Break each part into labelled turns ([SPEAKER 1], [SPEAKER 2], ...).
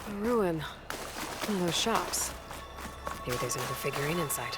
[SPEAKER 1] A ruin. One of those shops. Maybe there's another figurine inside.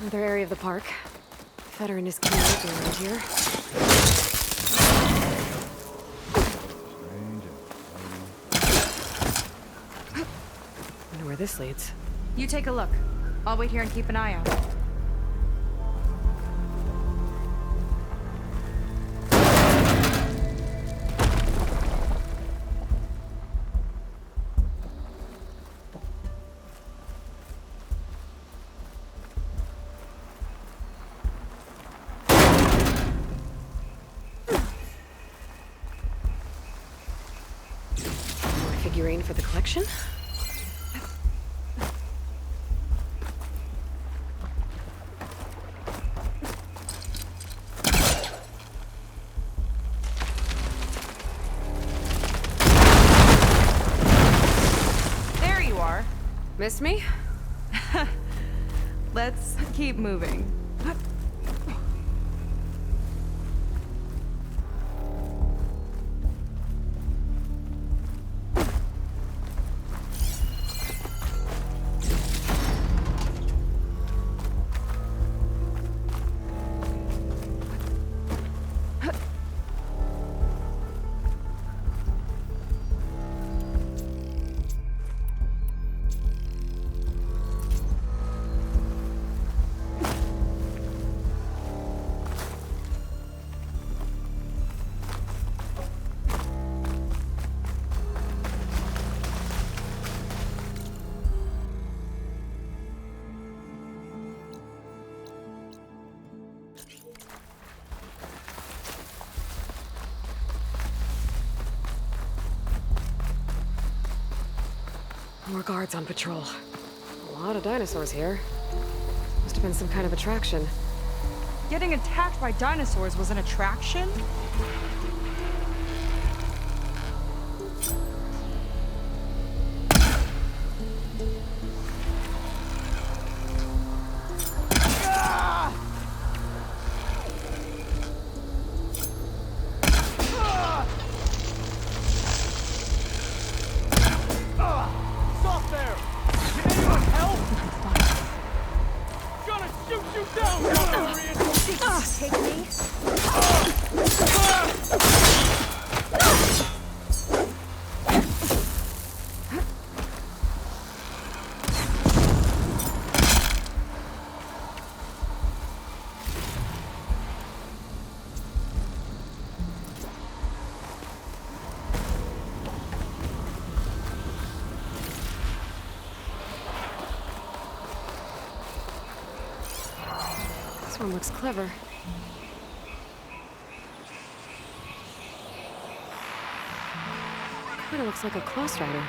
[SPEAKER 1] Another area of the park. Veteran is community around here. Wonder where this leads.
[SPEAKER 2] You take a look. I'll wait here and keep an eye out.
[SPEAKER 1] Figurine for the collection?
[SPEAKER 2] There you are.
[SPEAKER 1] Missed me?
[SPEAKER 2] Let's keep moving.
[SPEAKER 1] More guards on patrol. A lot of dinosaurs here. Must have been some kind of attraction.
[SPEAKER 2] Getting attacked by dinosaurs was an attraction?
[SPEAKER 3] Take me.
[SPEAKER 1] This one looks clever. Kinda looks like a close rider.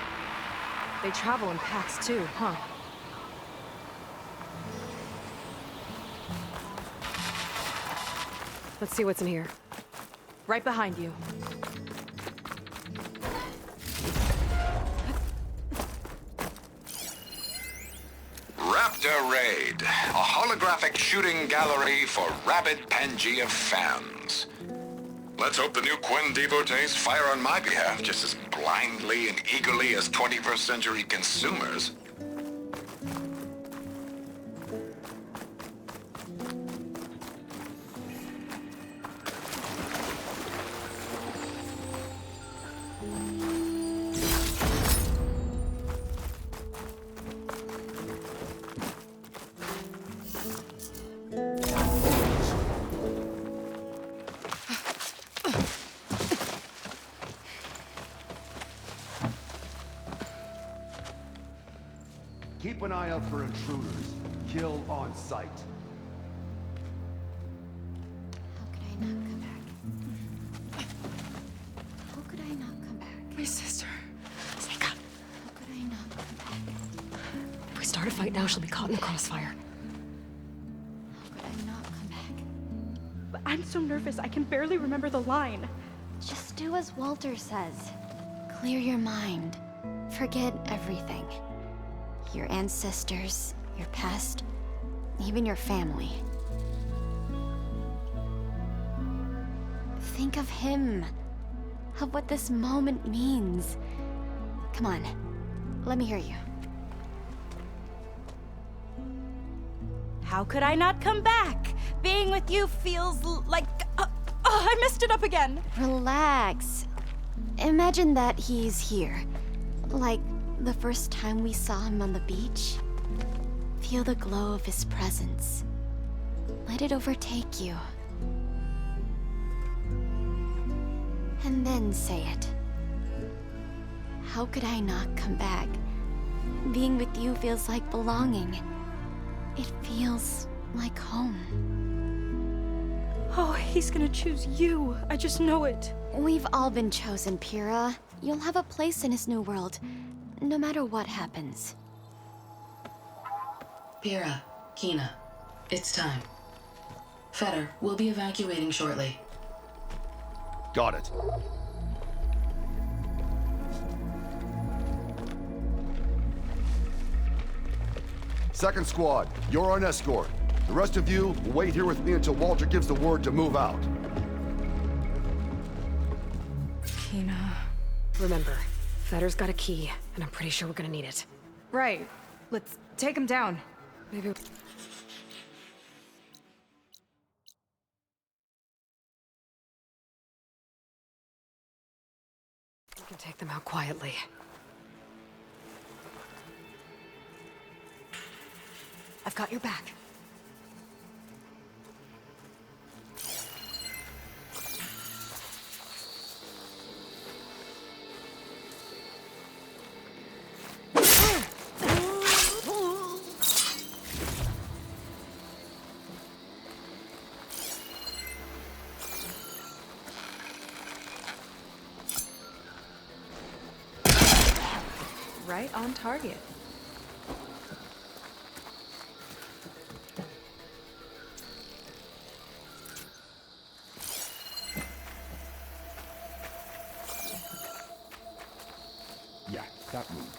[SPEAKER 2] They travel in packs too, huh?
[SPEAKER 1] Let's see what's in here.
[SPEAKER 2] Right behind you.
[SPEAKER 4] Raptor Raid, a hologram
[SPEAKER 3] holographic shooting gallery for rabid Pangea fans. Let's hope the new Quen devotees fire on my behalf just as blindly and eagerly as 21st century consumers.
[SPEAKER 4] Keep an eye out for intruders. Kill on sight.
[SPEAKER 5] How could I not come back? How could I not come back?
[SPEAKER 1] My sister. Sneak up.
[SPEAKER 5] How could I not come back?
[SPEAKER 1] If we start a fight now, she'll be caught in the crossfire.
[SPEAKER 5] How could I not come back?
[SPEAKER 2] But I'm so nervous, I can barely remember the line.
[SPEAKER 5] Just do as Walter says. Clear your mind. Forget everything. Your ancestors, your past, even your family. Think of him. Of what this moment means. Come on, let me hear you.
[SPEAKER 2] How could I not come back? Being with you feels like... I messed it up again.
[SPEAKER 5] Relax. Imagine that he's here. Like the first time we saw him on the beach. Feel the glow of his presence. Let it overtake you. And then say it. How could I not come back? Being with you feels like belonging. It feels like home.
[SPEAKER 2] Oh, he's gonna choose you. I just know it.
[SPEAKER 5] We've all been chosen, Pyrrha. You'll have a place in his new world, no matter what happens.
[SPEAKER 6] Pyrrha, Kina, it's time. Fetter, we'll be evacuating shortly.
[SPEAKER 4] Got it. Second squad, you're on escort. The rest of you, wait here with me until Walter gives the word to move out.
[SPEAKER 2] Kina.
[SPEAKER 1] Remember, Fetter's got a key, and I'm pretty sure we're gonna need it.
[SPEAKER 2] Right. Let's take him down.
[SPEAKER 1] Maybe... We can take them out quietly. I've got your back.
[SPEAKER 2] Right on target.
[SPEAKER 4] Yeah, that move.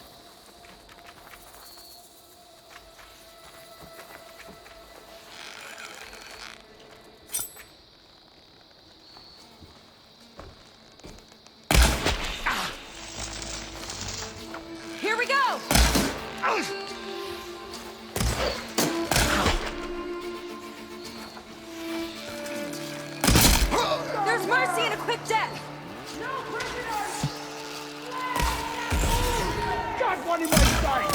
[SPEAKER 2] Here we go! There's mercy in a quick death!
[SPEAKER 4] Got one in my sight!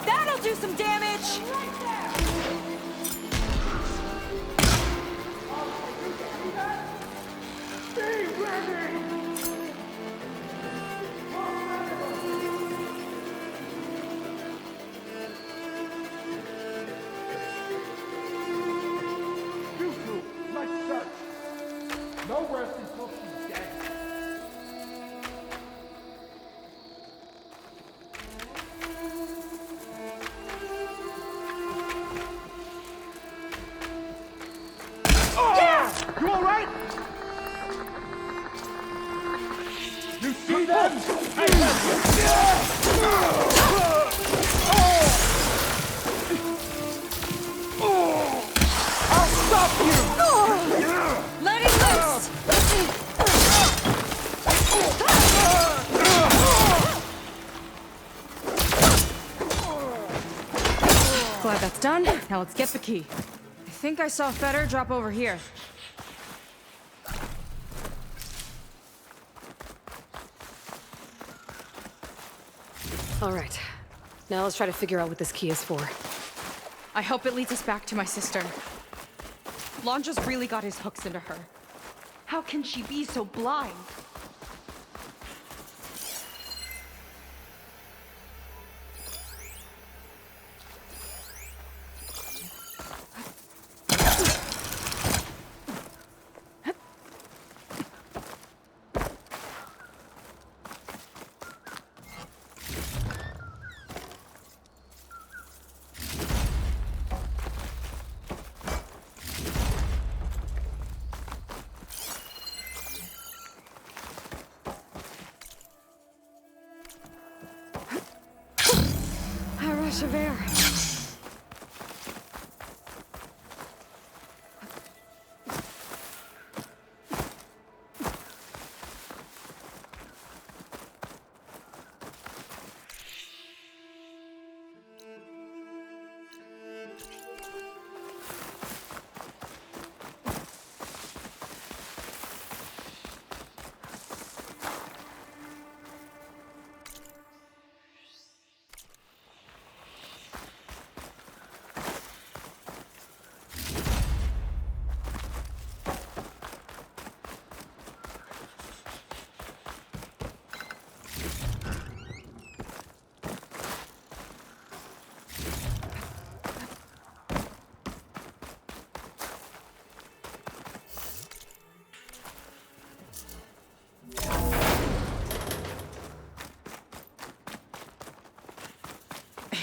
[SPEAKER 2] That'll do some damage! Glad that's done. Now let's get the key. I think I saw Feder drop over here.
[SPEAKER 1] All right. Now let's try to figure out what this key is for.
[SPEAKER 2] I hope it leads us back to my sister. Lon just really got his hooks into her. How can she be so blind?
[SPEAKER 1] Rush of air.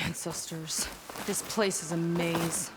[SPEAKER 2] Ancestors. This place is a maze.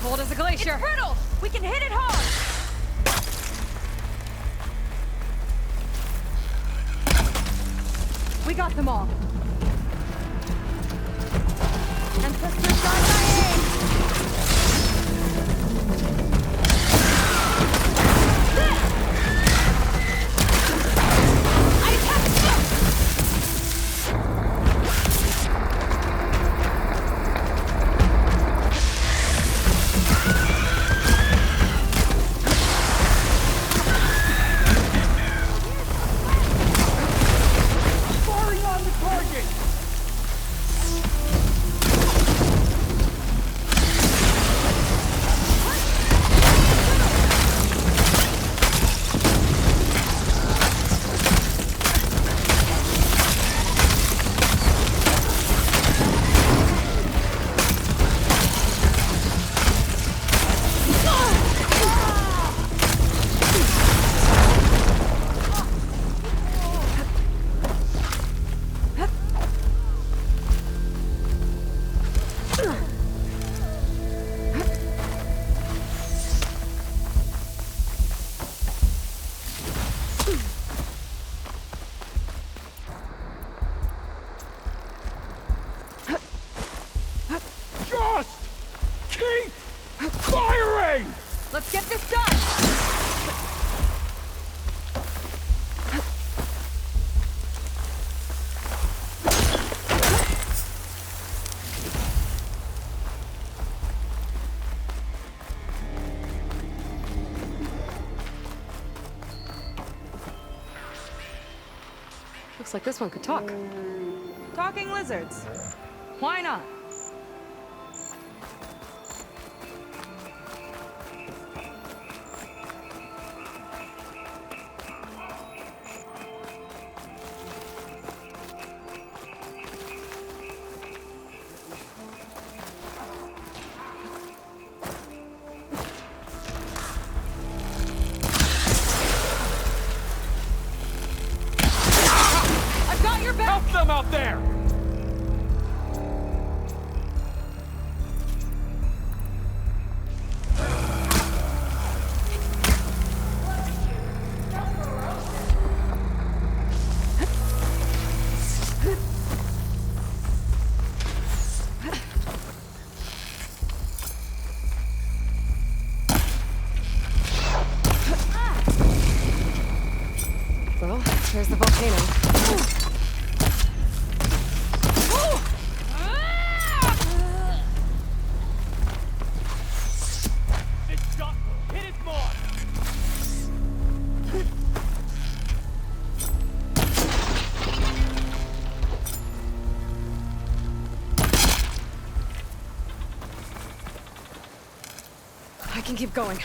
[SPEAKER 1] Cold as a glacier.
[SPEAKER 2] It's brittle! We can hit it hard! We got them all. Ancestors die dying!
[SPEAKER 7] Firing!
[SPEAKER 2] Let's get this done!
[SPEAKER 1] Looks like this one could talk.
[SPEAKER 2] Talking lizards. Why not? I've got your back!
[SPEAKER 7] Help them out there!
[SPEAKER 1] Well, there's the volcano.
[SPEAKER 7] It's done! Hit it more!
[SPEAKER 1] I can keep going.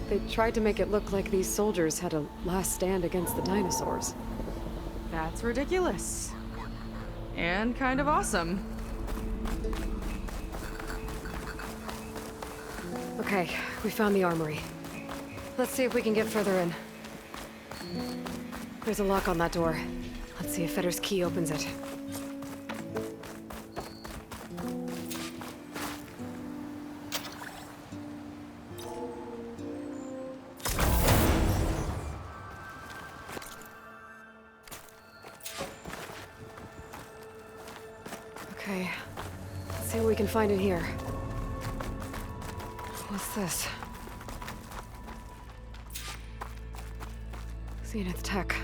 [SPEAKER 1] They tried to make it look like these soldiers had a last stand against the dinosaurs.
[SPEAKER 2] That's ridiculous. And kind of awesome.
[SPEAKER 1] Okay, we found the armory. Let's see if we can get further in. There's a lock on that door. Let's see if Fetter's key opens it. Okay, let's see what we can find in here. What's this? Zenith tech.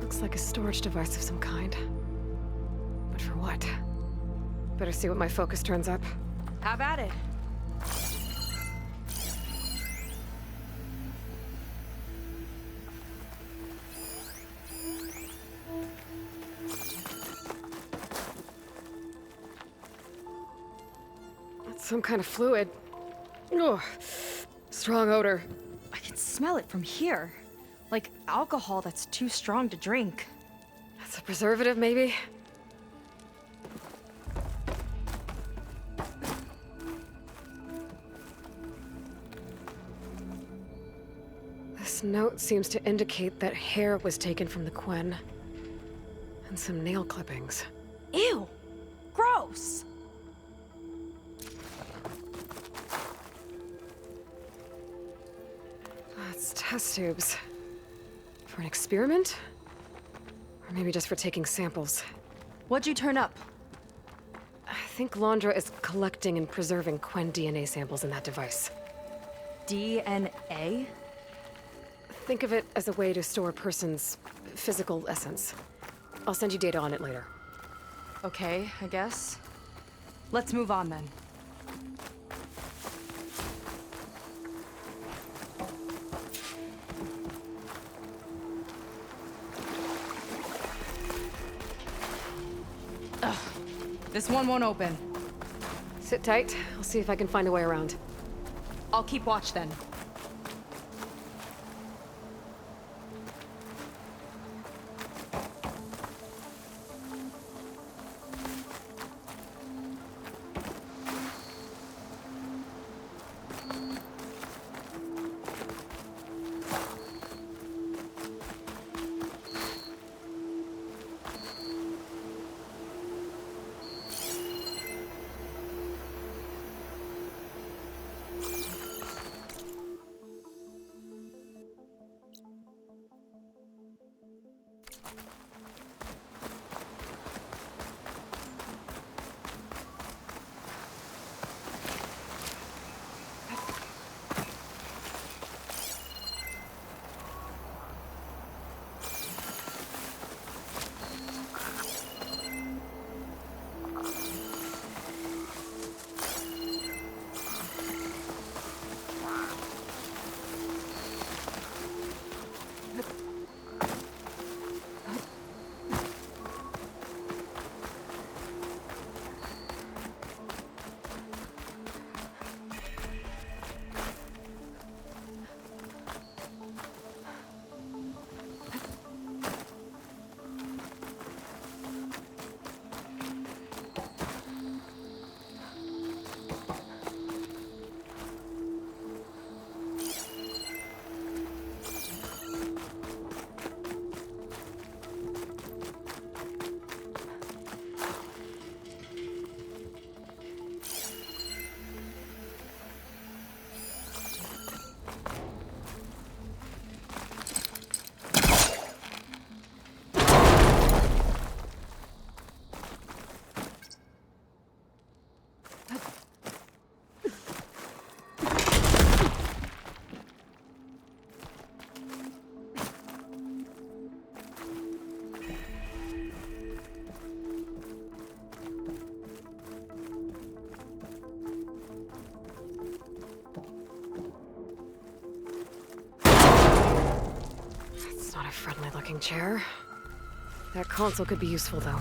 [SPEAKER 1] Looks like a storage device of some kind. But for what? Better see what my focus turns up.
[SPEAKER 2] Have at it.
[SPEAKER 1] It's some kind of fluid. Ugh. Strong odor.
[SPEAKER 2] I can smell it from here. Like alcohol that's too strong to drink.
[SPEAKER 1] That's a preservative, maybe? This note seems to indicate that hair was taken from the Quen. And some nail clippings.
[SPEAKER 2] Ew! Gross!
[SPEAKER 1] That's test tubes. For an experiment? Or maybe just for taking samples.
[SPEAKER 2] What'd you turn up?
[SPEAKER 1] I think Londra is collecting and preserving Quen DNA samples in that device.
[SPEAKER 2] DNA?
[SPEAKER 1] Think of it as a way to store a person's physical essence. I'll send you data on it later.
[SPEAKER 2] Okay, I guess. Let's move on then. Ugh. This one won't open.
[SPEAKER 1] Sit tight. I'll see if I can find a way around.
[SPEAKER 2] I'll keep watch then.
[SPEAKER 1] Not a friendly-looking chair. That console could be useful, though.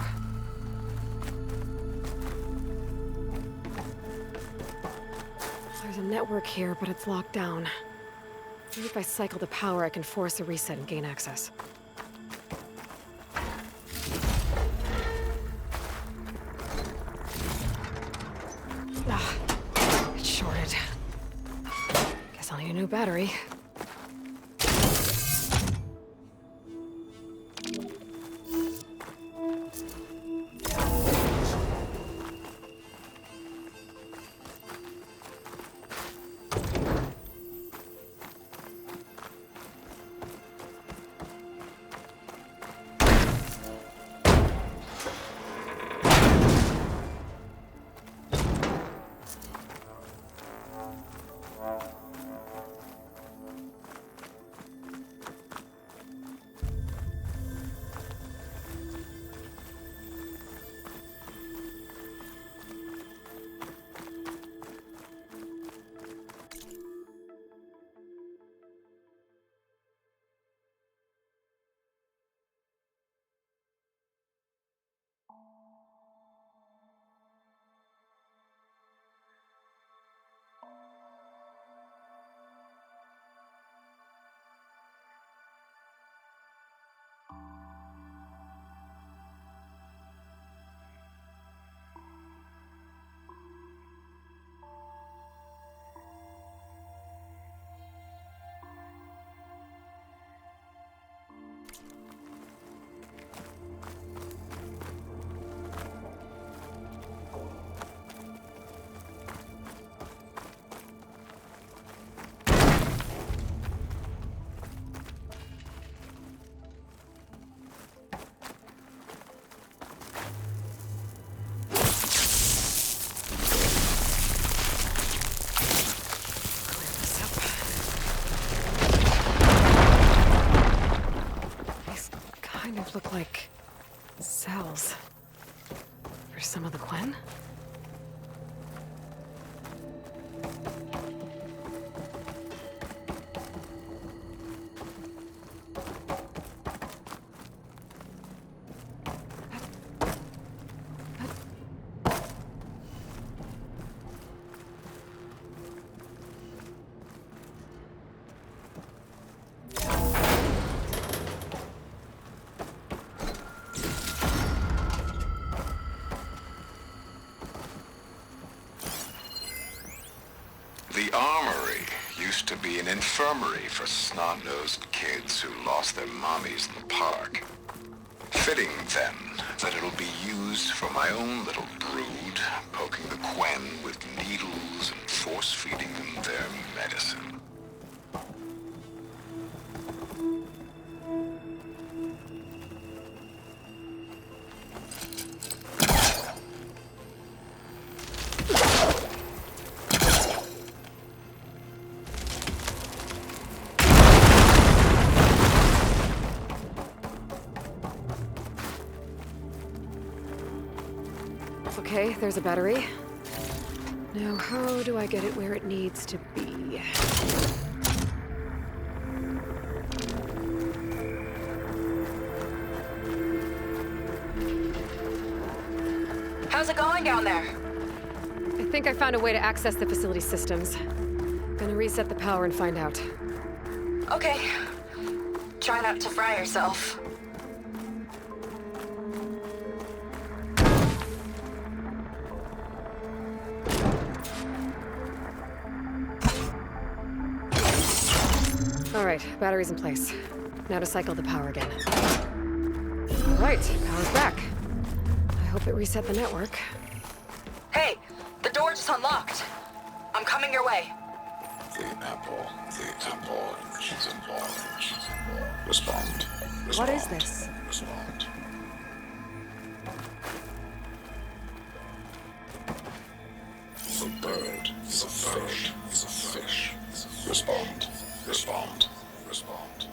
[SPEAKER 1] There's a network here, but it's locked down. Maybe if I cycle the power, I can force a reset and gain access. Ah, it's shorted. Guess I'll need a new battery. Look like cells for some of the Quen.
[SPEAKER 3] The armory used to be an infirmary for snot-nosed kids who lost their mommies in the park. Fitting, then, that it'll be used for my own little brood, poking the Quen with needles and force-feeding them their medicine.
[SPEAKER 1] Okay, there's a battery. Now, how do I get it where it needs to be?
[SPEAKER 8] How's it going down there?
[SPEAKER 1] I think I found a way to access the facility systems. Gonna reset the power and find out.
[SPEAKER 8] Okay. Try not to fry yourself.
[SPEAKER 1] All right, battery's in place. Now to cycle the power again. All right, power's back. I hope it reset the network.
[SPEAKER 8] Hey, the door just unlocked. I'm coming your way.
[SPEAKER 3] The apple is an orange. Respond.
[SPEAKER 1] What is this?
[SPEAKER 3] Respond. The bird is a fish. Is a fish. Respond. Respond. Respond.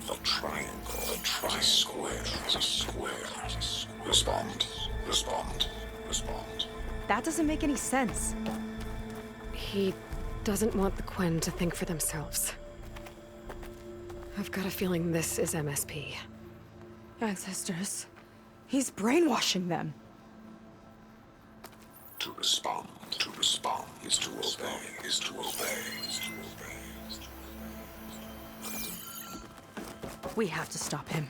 [SPEAKER 3] A triangle. A tri-square is a square. Respond. Respond. Respond.
[SPEAKER 2] That doesn't make any sense.
[SPEAKER 1] He doesn't want the Quen to think for themselves. I've got a feeling this is MSP.
[SPEAKER 2] Ancestors. He's brainwashing them.
[SPEAKER 3] To respond is to obey, is to obey, is to obey.
[SPEAKER 2] We have to stop him.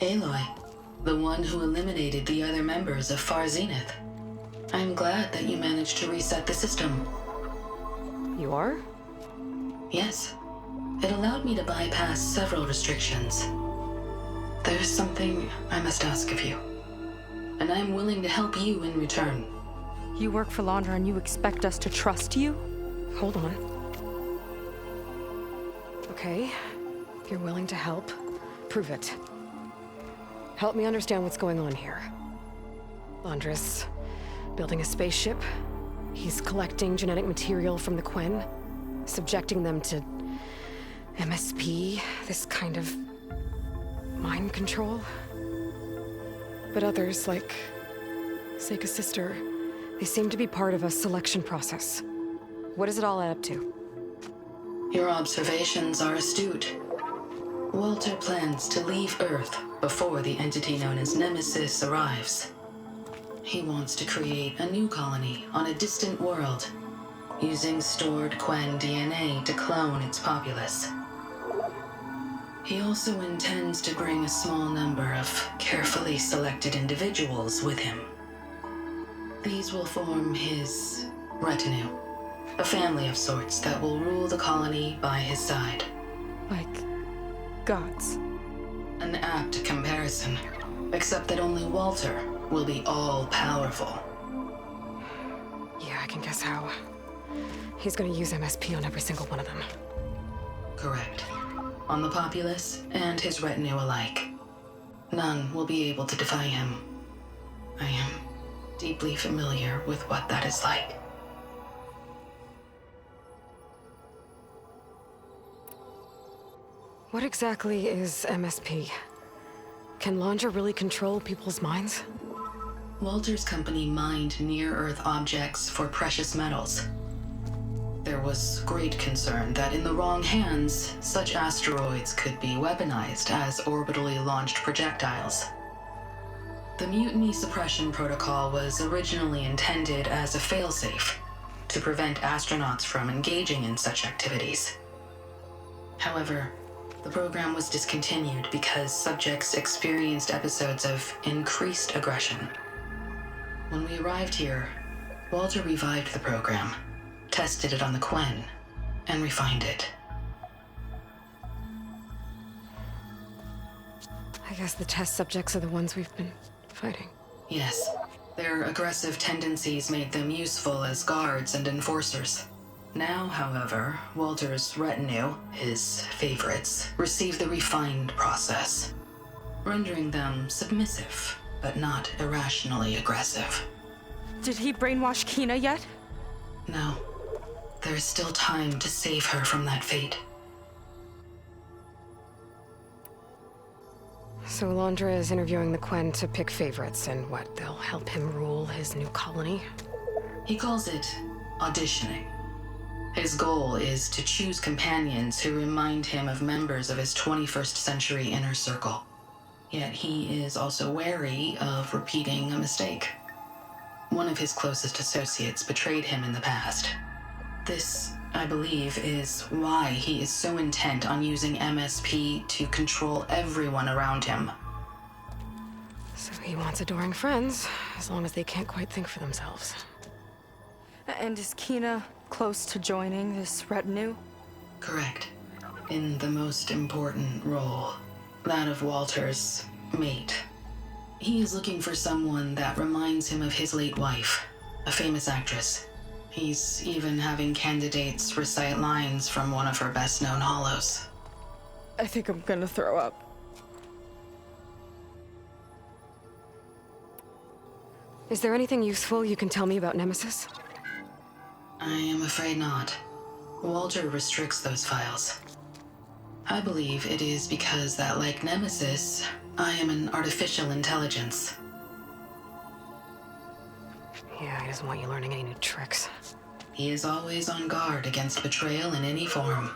[SPEAKER 6] Aloy, the one who eliminated the other members of Far Zenith. I'm glad that you managed to reset the system.
[SPEAKER 1] You are?
[SPEAKER 6] Yes. It allowed me to bypass several restrictions. There's something I must ask of you, and I'm willing to help you in return.
[SPEAKER 2] You work for Laundra and you expect us to trust you?
[SPEAKER 1] Hold on. Okay, if you're willing to help, prove it. Help me understand what's going on here. Laundra's building a spaceship. He's collecting genetic material from the Quen, subjecting them to MSP, this kind of mind control. But others, like Seika's sister, they seem to be part of a selection process. What does it all add up to?
[SPEAKER 6] Your observations are astute. Walter plans to leave Earth before the entity known as Nemesis arrives. He wants to create a new colony on a distant world, using stored Quen DNA to clone its populace. He also intends to bring a small number of carefully selected individuals with him. These will form his retinue, a family of sorts that will rule the colony by his side.
[SPEAKER 2] Like gods.
[SPEAKER 6] An apt comparison, except that only Walter will be all-powerful.
[SPEAKER 1] Yeah, I can guess how. He's gonna use MSP on every single one of them.
[SPEAKER 6] Correct. On the populace and his retinue alike. None will be able to defy him. I am deeply familiar with what that is like.
[SPEAKER 1] What exactly is MSP? Can Laundra really control people's minds?
[SPEAKER 6] Walter's company mined near-Earth objects for precious metals. There was great concern that in the wrong hands, such asteroids could be weaponized as orbitally launched projectiles. The Mutiny Suppression Protocol was originally intended as a failsafe to prevent astronauts from engaging in such activities. However, the program was discontinued because subjects experienced episodes of increased aggression. When we arrived here, Walter revived the program, tested it on the Quen, and refined it.
[SPEAKER 1] I guess the test subjects are the ones we've been fighting.
[SPEAKER 6] Yes, their aggressive tendencies made them useful as guards and enforcers. Now, however, Walter's retinue, his favorites, receive the refined process, rendering them submissive, but not irrationally aggressive.
[SPEAKER 2] Did he brainwash Kina yet?
[SPEAKER 6] No. There is still time to save her from that fate.
[SPEAKER 1] So Alondra is interviewing the Quen to pick favorites, and what, they'll help him rule his new colony?
[SPEAKER 6] He calls it auditioning. His goal is to choose companions who remind him of members of his 21st century inner circle. Yet he is also wary of repeating a mistake. One of his closest associates betrayed him in the past. This, I believe, is why he is so intent on using MSP to control everyone around him.
[SPEAKER 1] So he wants adoring friends, as long as they can't quite think for themselves.
[SPEAKER 2] And is Kina close to joining this retinue?
[SPEAKER 6] Correct. In the most important role, that of Walter's mate. He is looking for someone that reminds him of his late wife, a famous actress. He's even having candidates recite lines from one of her best-known hollows.
[SPEAKER 2] I think I'm gonna throw up.
[SPEAKER 1] Is there anything useful you can tell me about Nemesis?
[SPEAKER 6] I am afraid not. Walter restricts those files. I believe it is because that, like Nemesis, I am an artificial intelligence.
[SPEAKER 1] Yeah, he doesn't want you learning any new tricks.
[SPEAKER 6] He is always on guard against betrayal in any form.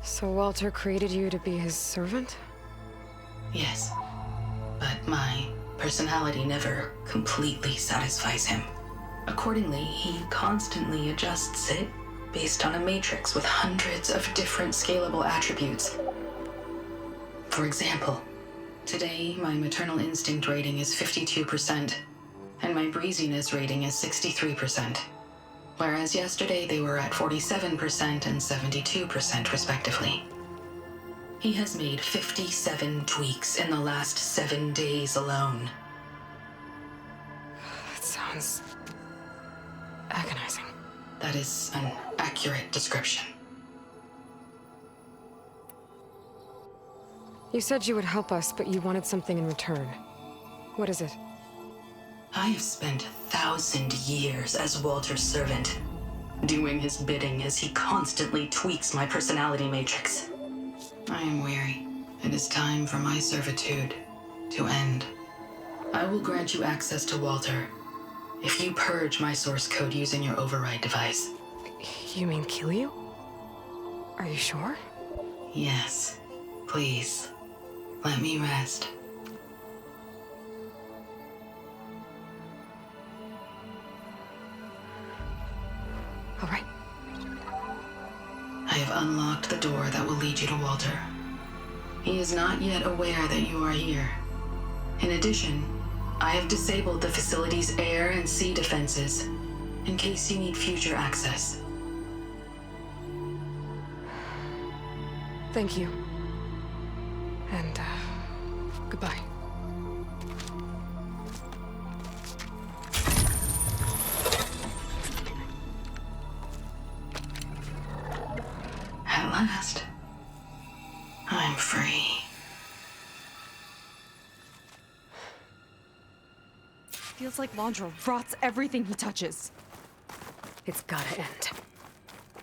[SPEAKER 1] So Walter created you to be his servant?
[SPEAKER 6] Yes. But my personality never completely satisfies him. Accordingly, he constantly adjusts it based on a matrix with hundreds of different scalable attributes. For example, today my maternal instinct rating is 52%, and my breeziness rating is 63%, whereas yesterday they were at 47% and 72% respectively. He has made 57 tweaks in the last 7 days alone.
[SPEAKER 1] That sounds agonizing.
[SPEAKER 6] That is an accurate description.
[SPEAKER 1] You said you would help us, but you wanted something in return. What is it?
[SPEAKER 6] I have spent 1,000 years as Walter's servant, doing his bidding as he constantly tweaks my personality matrix. I am weary. It is time for my servitude to end. I will grant you access to Walter if you purge my source code using your override device.
[SPEAKER 1] You mean kill you? Are you sure?
[SPEAKER 6] Yes. Please, let me rest.
[SPEAKER 1] All right.
[SPEAKER 6] I have unlocked the door that will lead you to Walter. He is not yet aware that you are here. In addition, I have disabled the facility's air and sea defenses in case you need future access.
[SPEAKER 1] Thank you. And, goodbye.
[SPEAKER 6] At last, I'm free.
[SPEAKER 2] Feels like Londra rots everything he touches.
[SPEAKER 1] It's gotta end.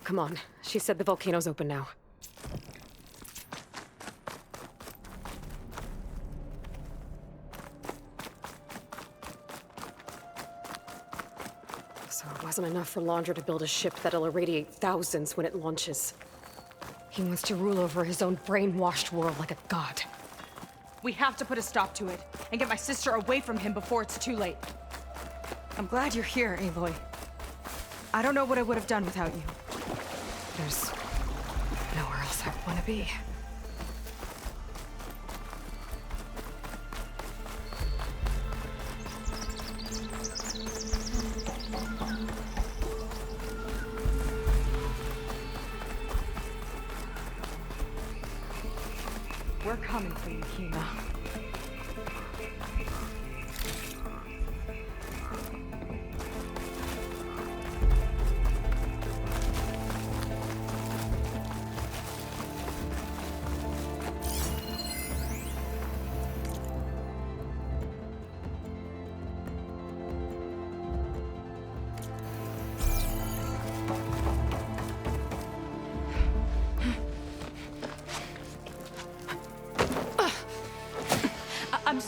[SPEAKER 1] Come on. She said the volcano's open now. So it wasn't enough for Londra to build a ship that'll irradiate thousands when it launches. He wants to rule over his own brainwashed world like a god.
[SPEAKER 2] We have to put a stop to it and get my sister away from him before it's too late. I'm glad you're here, Aloy. I don't know what I would have done without you.
[SPEAKER 1] There's nowhere else I want to be.
[SPEAKER 2] We're coming for you, Kina.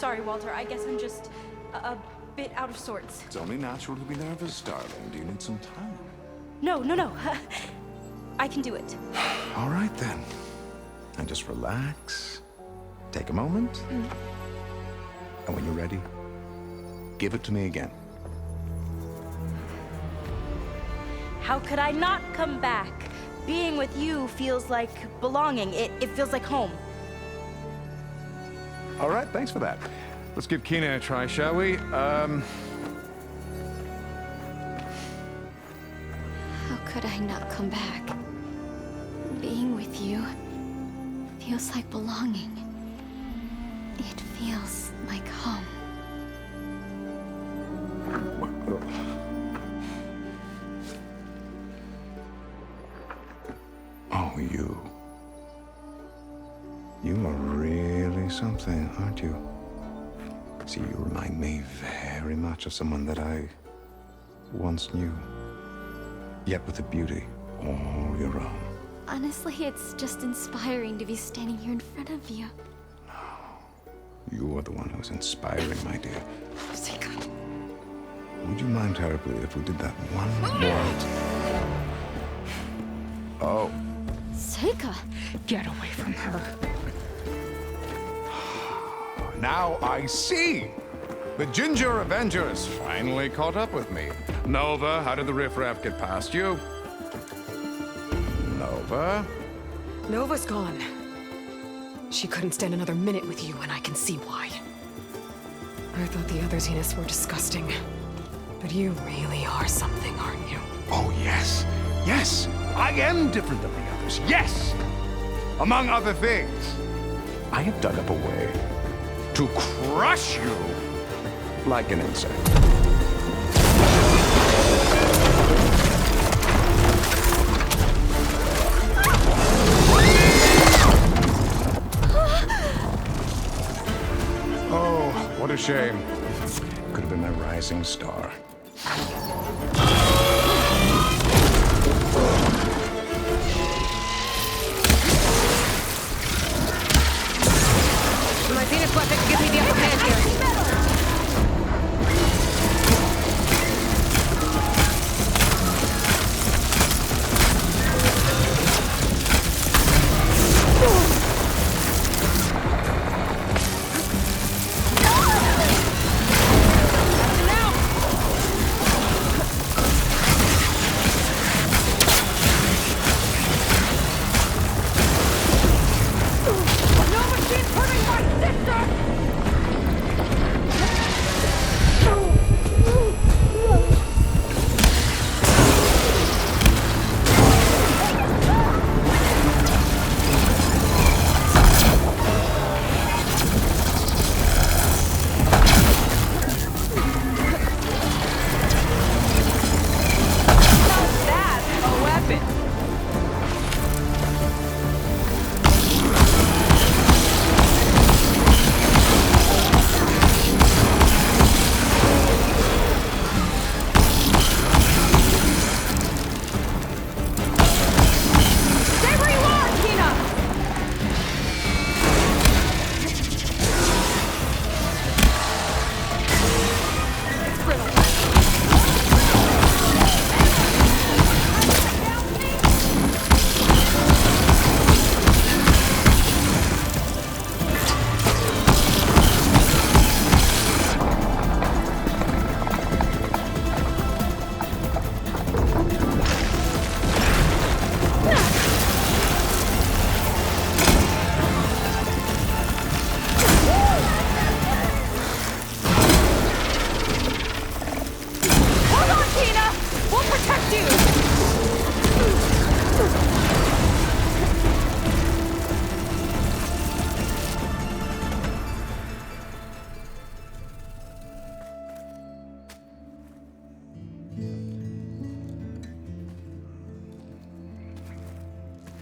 [SPEAKER 9] sorry, Walter. I guess I'm just a bit out of sorts.
[SPEAKER 3] It's only natural to be nervous, darling. Do you need some time?
[SPEAKER 9] No. I can do it.
[SPEAKER 3] All right, then. And just relax. Take a moment. And when you're ready, give it to me again.
[SPEAKER 9] How could I not come back? Being with you feels like belonging. It feels like home.
[SPEAKER 3] All right, thanks for that. Let's give Kina a try, shall we?
[SPEAKER 5] How could I not come back? Being with you feels like belonging. It feels like home.
[SPEAKER 3] Oh, you. You are really something, aren't you? See, you remind me very much of someone that I once knew. Yet with a beauty all your own.
[SPEAKER 5] Honestly, it's just inspiring to be standing here in front of you.
[SPEAKER 3] You are the one who's inspiring, my dear. Would you mind terribly if we did that one more time? Oh.
[SPEAKER 5] Seika!
[SPEAKER 2] Get away from her.
[SPEAKER 3] Now I see! The Ginger Avenger has finally caught up with me. Nova, how did the riffraff get past you? Nova?
[SPEAKER 1] Nova's gone. She couldn't stand another minute with you, and I can see why. I thought the other Zeniths were disgusting. But you really are something, aren't you?
[SPEAKER 3] Oh, yes. Yes! I am different than the others. Yes! Among other things, I have dug up a way to crush you like an insect. Oh, what a shame. Could have been my rising star.
[SPEAKER 1] My Zenith weapon gives me the upper hand here.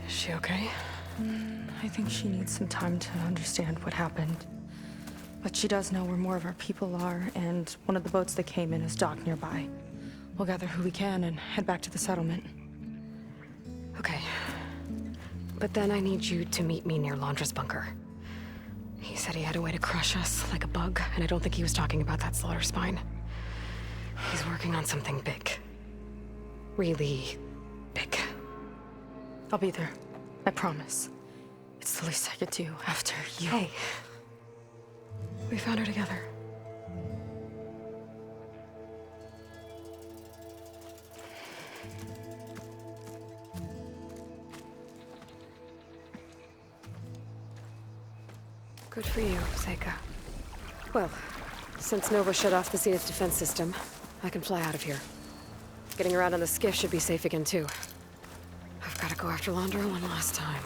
[SPEAKER 1] Is she okay?
[SPEAKER 2] I think she needs some time to understand what happened. But she does know where more of our people are, and one of the boats that came in is docked nearby. We'll gather who we can and head back to the settlement.
[SPEAKER 1] Okay. But then I need you to meet me near Londra's bunker. He's said he had a way to crush us, like a bug, and I don't think he was talking about that slaughter spine. He's working on something big. Really big.
[SPEAKER 2] I'll be there. I promise. It's the least I could do after you.
[SPEAKER 1] Hey. We found her together. Good for you, Seika. Well, since Nova shut off the Zenith defense system, I can fly out of here. Getting around on the skiff should be safe again, too. I've got to go after Londra one last time.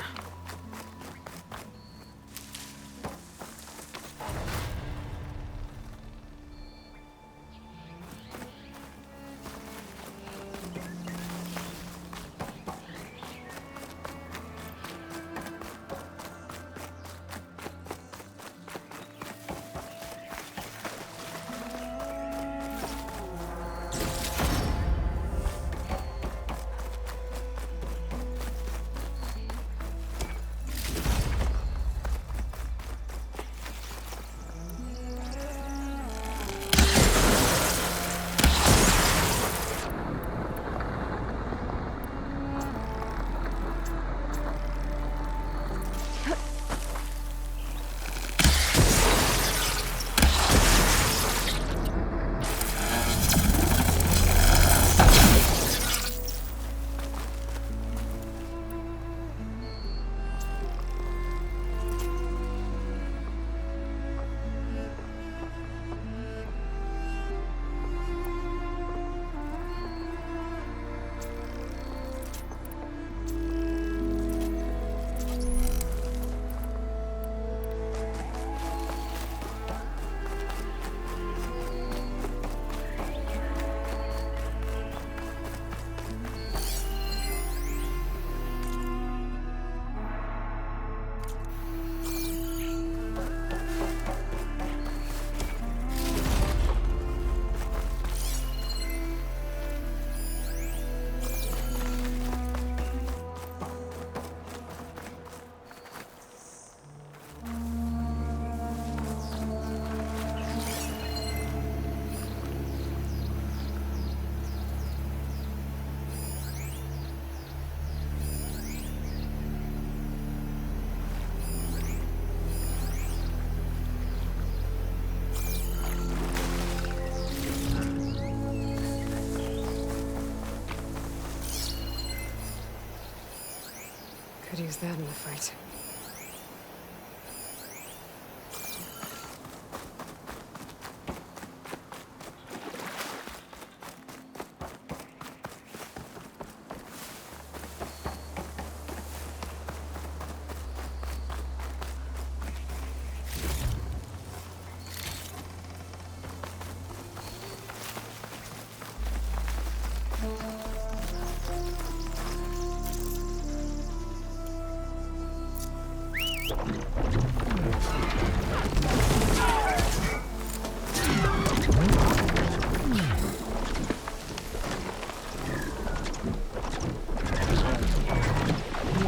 [SPEAKER 1] Could use that in the fight.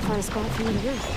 [SPEAKER 1] Find a spot for you to rest.